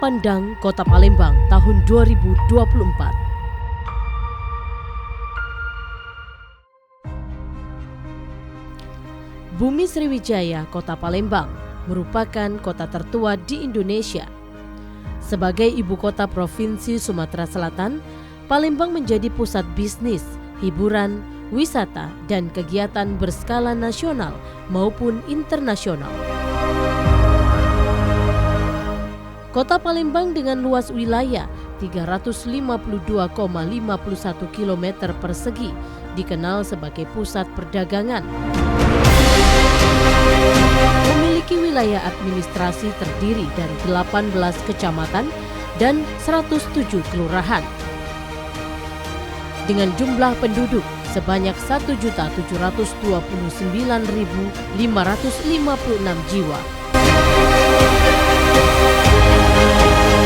Pandang Kota Palembang tahun 2024. Bumi Sriwijaya, Kota Palembang, merupakan kota tertua di Indonesia. Sebagai ibu kota Provinsi Sumatera Selatan, Palembang menjadi pusat bisnis, hiburan, wisata, dan kegiatan berskala nasional maupun internasional. Kota Palembang dengan luas wilayah 352,51 km persegi dikenal sebagai pusat perdagangan. Memiliki wilayah administrasi terdiri dari 18 kecamatan dan 107 kelurahan. Dengan jumlah penduduk sebanyak 1.729.556 jiwa.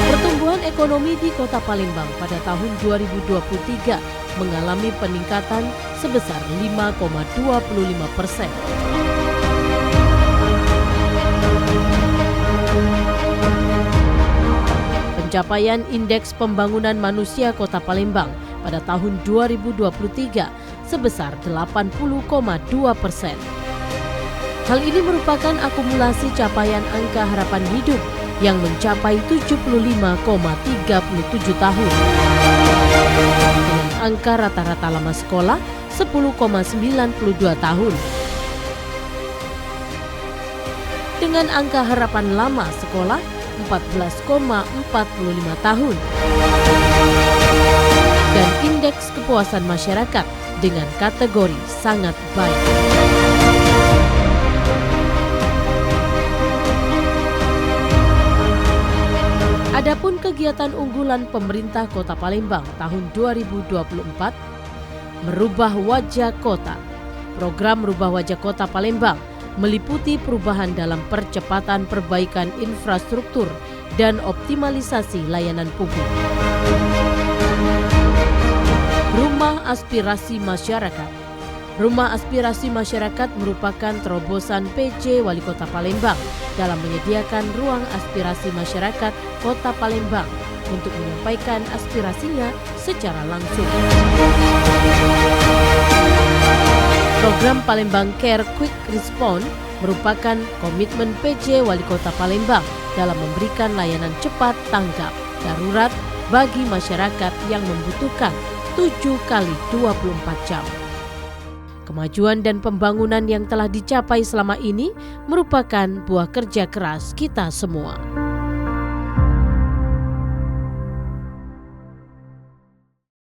Pertumbuhan ekonomi di Kota Palembang pada tahun 2023 mengalami peningkatan sebesar 5,25%. Pencapaian Indeks Pembangunan Manusia Kota Palembang pada tahun 2023 sebesar 80,2%. Hal ini merupakan akumulasi capaian angka harapan hidup yang mencapai 75,37 tahun. Dengan angka rata-rata lama sekolah 10,92 tahun. Dengan angka harapan lama sekolah 14,45 tahun. Dan indeks kepuasan masyarakat dengan kategori sangat baik. Adapun kegiatan unggulan pemerintah Kota Palembang tahun 2024, merubah wajah kota. Program Merubah Wajah Kota Palembang meliputi perubahan dalam percepatan perbaikan infrastruktur dan optimalisasi layanan publik. Rumah Aspirasi Masyarakat. Rumah Aspirasi Masyarakat merupakan terobosan PJ Wali Kota Palembang dalam menyediakan ruang aspirasi masyarakat Kota Palembang untuk menyampaikan aspirasinya secara langsung. Program Palembang Care Quick Response merupakan komitmen PJ Wali Kota Palembang dalam memberikan layanan cepat tanggap darurat bagi masyarakat yang membutuhkan 7x24 jam. Kemajuan dan pembangunan yang telah dicapai selama ini merupakan buah kerja keras kita semua.